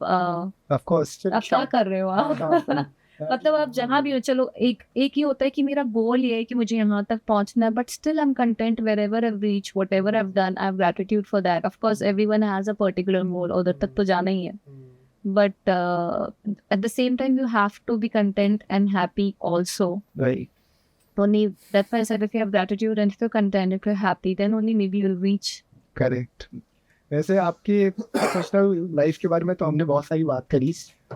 Of course. आप क्या कर रहे हो आप? मतलब आप जहाँ भी हो, चलो एक ही होता है कि मेरा गोल ये है कि मुझे यहाँ तक पहुँचना है, but still I am content wherever I've reached, whatever I've done, I have gratitude for that. Of course, everyone has a particular goal, उधर तक तो जाना ही है. But at the same time, you have to be content and happy also. Right. Only that's why I said if you have gratitude and if you're content, if you're happy, then only maybe you'll reach. Correct. वैसे आपके professional life के बारे में तो हमने बहुत सारी बात करी.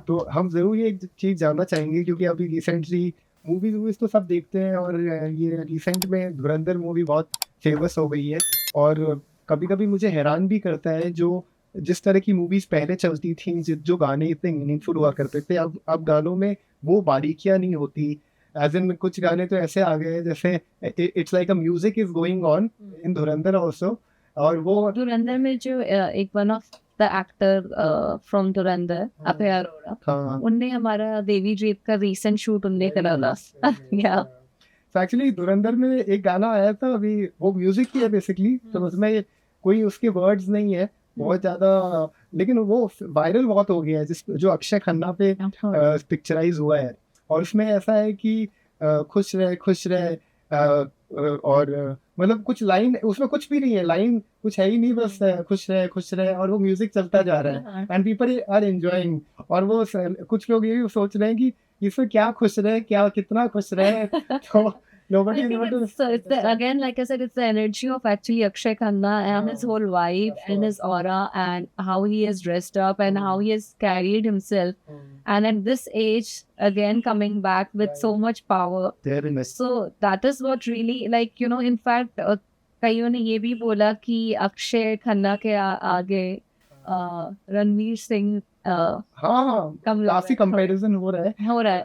तो हम ज़रूर ये एक चीज़ जानना चाहेंगे क्योंकि अभी रिसेंटली मूवीज़ तो सब देखते हैं और ये रिसेंट में धुरंधर मूवी बहुत फेमस हो गई है. और कभी कभी मुझे हैरान भी करता है जो जिस तरह की मूवीज़ पहले चलती थी, जो गाने इतने मीनिंगफुल हुआ करते थे, अब गानों में वो बारीकियाँ नहीं होती. एज इन कुछ गाने तो ऐसे आ गए जैसे it's like a music is going on in Dhurandhar also. और वो धुरंधर में जो एक one of the actor from धुरंधर अभय अरोड़ा, हाँ, उनने हमारा देवी ड्रीप का रीसेंट शूट उनने करा था. या तो एक्चुअली धुरंधर में एक गाना आया था अभी, वो म्यूजिक ही है बेसिकली. तो उसमें कोई उसके वर्ड्स नहीं है बहुत ज्यादा, लेकिन वो वायरल बहुत हो गया है जो अक्षय खन्ना पे पिक्चराइज हुआ है. और उसमें ऐसा है कि खुश रहे और मतलब कुछ लाइन उसमें कुछ भी नहीं है, लाइन कुछ है ही नहीं, बस खुश रहे और वो म्यूजिक चलता जा रहा है एंड पीपल आर एंजॉयिंग. और वो कुछ लोग ये भी सोच रहे हैं कि इसमें क्या खुश रहे, क्या कितना खुश रहे. तो nobody is able to. So again, like I said, it's the energy of actually Akshay Khanna and his whole vibe and his aura and how he is dressed up and how he has carried himself. And at this age, again, coming back with so much power. So that is what really, like, you know, in fact, कईयों ने ये भी बोला कि अक्षय खन्ना के आगे रणवीर सिंह हाँ, काफी कंपैरिजन हो रहा है.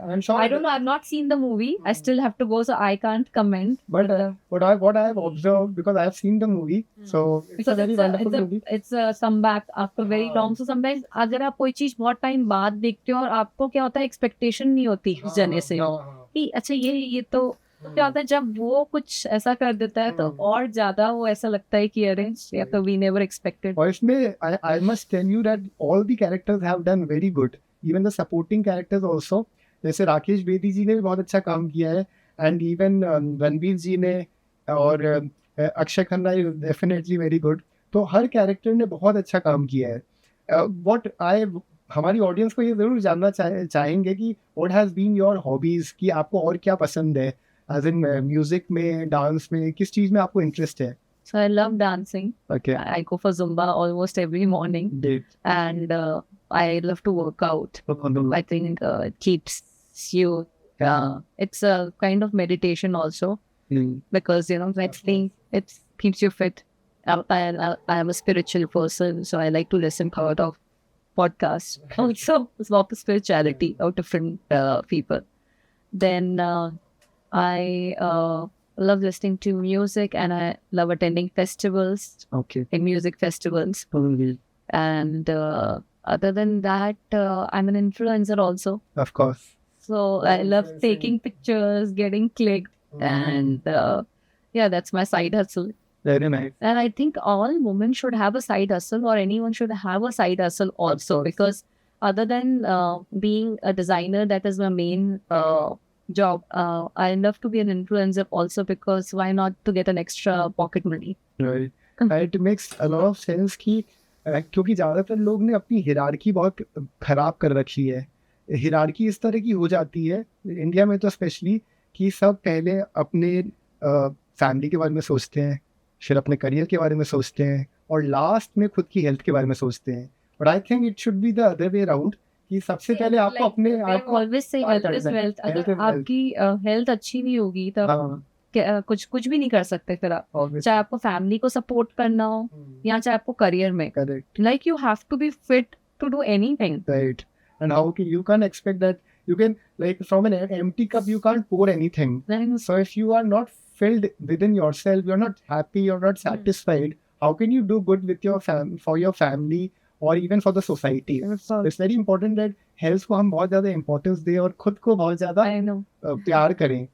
I'm sure. I don't know. I've not seen the movie. I still have to go, so I can't comment. But what I have observed, because I have seen the movie, so it's a very wonderful movie. It's a comeback after very long. So sometimes अगर आप कोई चीज बहुत time बाद देखते हो और आपको क्या होता है, एक्सपेक्टेशन नहीं होती उस जने से कि अच्छा ये तो क्या होता है जब वो कुछ ऐसा कर देता है तो और ज्यादा वो ऐसा लगता है कि अरे या तो वी नेवर एक्सपेक्टेड. और इसमें I must tell you that all the characters have done very good, even the supporting characters also. जैसे राकेश बेदी जी ने भी बहुत अच्छा काम किया है एंड इवन रणवीर जी ने और Akshay Khanna is definitely very good. तो हर कैरेक्टर ने बहुत अच्छा काम किया है. हमारी ऑडियंस को ये ज़रूर जानना चाहेंगे कि what has been your hobbies, कि आपको और क्या पसंद है, एज इन म्यूजिक में, डांस में, किस चीज़ में आपको इंटरेस्ट है? So I love dancing. Okay. I go for Zumba almost every morning, and I love to work out. I think it keeps you. It's a kind of meditation also, because I think it keeps you fit. I am a spiritual person, so I like to listen to a lot of podcasts. Also, it's about the spirituality of different people. Then I love listening to music, and I love attending festivals, Okay. in music festivals. And other than that, I'm an influencer also. Of course. So I love taking pictures, getting clicked, and yeah, that's my side hustle. Very nice. And I think all women should have a side hustle, or anyone should have a side hustle also, because other than being a designer, that is my main job. I love to be an influencer also, because why not to get an extra pocket money? Right. It makes a lot of sense कि क्योंकि ज़्यादातर लोग ने अपनी hierarchy बहुत खराब कर रखी है. हिरार्की इस तरह की हो जाती है इंडिया में तो स्पेशली, कि सब पहले अपने फैमिली के बारे में सोचते हैं, फिर अपने करियर के बारे में सोचते हैं, और लास्ट में खुद की हेल्थ के बारे में सोचते हैं. But I think it should be the other way around, कि सबसे पहले आपको अपने आप को always say health is wealth. अगर आपकी हेल्थ अच्छी नहीं होगी तब कुछ भी नहीं कर सकते फिर आप, चाहे आपको फैमिली को सपोर्ट करना हो या चाहे आपको करियर में. Correct. Like you have to be fit to do anything. Right. And how can you can't expect that you can, like, from an empty cup you can't pour anything. So if you are not filled within yourself, you're not happy, you're not satisfied, how can you do good with your for your family or even for the society? It's very important that health को हम बहुत ज़्यादा importance दें और खुद को बहुत ज़्यादा I know. प्यार करें.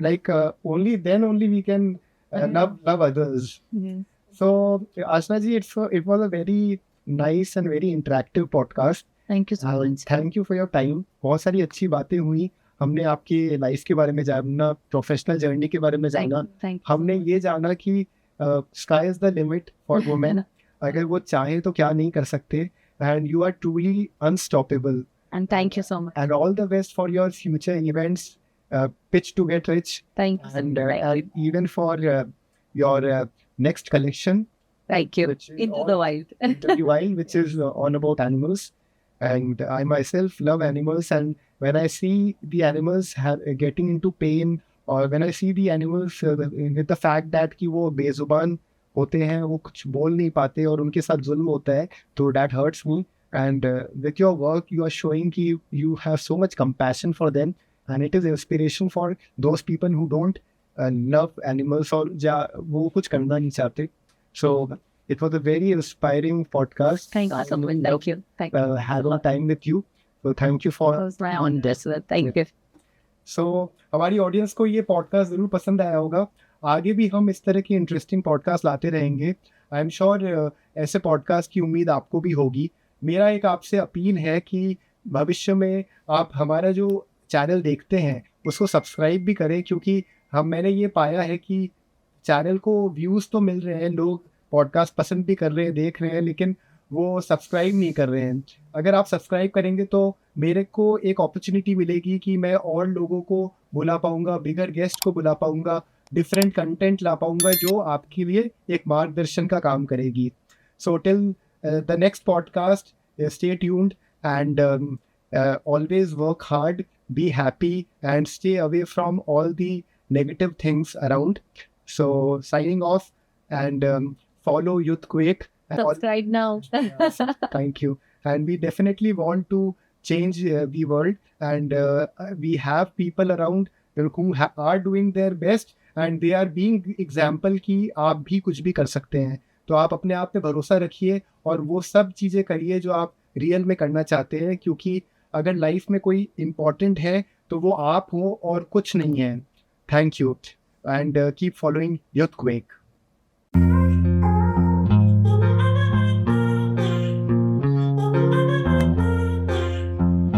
Like only then we can love others. So Ashna ji, it was a very nice and very interactive podcast. Thank you so much. Thank you for your time. बहुत सारी अच्छी बातें हुई. हमने आपकी लाइफ के बारे में जाना, प्रोफेशनल जर्नी के बारे में जाना. हमने ये जाना कि sky is the limit for women. अगर वो चाहे तो क्या नहीं कर सकते. And you are truly unstoppable. And thank you so much. And all the best for your future events, Pitch to Get Rich. Thank you. And even for your next collection. Thank you. Which is Into the wild. Into the Wild, which is all about animals. And I myself love animals, and when I see the animals getting into pain, or when I see the animals with the fact that कि वो बेजुबान होते हैं, वो कुछ बोल नहीं पाते और उनके साथ जुल्म होता है, तो that hurts me. And with your work you are showing कि you have so much compassion for them, and it is inspiration for those people who don't love animals or वो कुछ करना नहीं चाहते. So it was a very inspiring podcast. Thank you so much. Thank you. Thank you. Had a time with you. So thank you for. On this. Thank you. So हमारी audience को ये podcast ज़रूर पसंद आया होगा. आगे भी हम इस तरह की इंटरेस्टिंग पॉडकास्ट लाते रहेंगे. आई एम श्योर ऐसे पॉडकास्ट की उम्मीद आपको भी होगी. मेरा एक आपसे अपील है कि भविष्य में आप हमारा जो चैनल देखते हैं उसको सब्सक्राइब भी करें, क्योंकि मैंने ये पाया है कि चैनल को व्यूज़ तो मिल रहे हैं, लोग पॉडकास्ट पसंद भी कर रहे हैं, देख रहे हैं, लेकिन वो सब्सक्राइब नहीं कर रहे हैं. अगर आप सब्सक्राइब करेंगे तो मेरे को एक अपॉर्चुनिटी मिलेगी कि मैं और लोगों को बुला पाऊँगा, बिगर गेस्ट को बुला पाऊँगा, डिफरेंट कंटेंट ला पाऊँगा जो आपके लिए एक मार्गदर्शन का काम करेगी. So till the next podcast, stay tuned and always work hard, be happy, and stay away from all the negative things around. So signing off, and follow Youthquake. Subscribe now. Thank you. And we definitely want to change the world, and we have people around who are doing their best, and they are being example कि आप भी कुछ भी कर सकते हैं. तो आप अपने आप पे भरोसा रखिए और वो सब चीज़ें करिए जो आप रियल में करना चाहते हैं, क्योंकि अगर लाइफ में कोई इम्पोर्टेंट है तो वो आप हो और कुछ नहीं है. Thank you, and keep following Youthquake.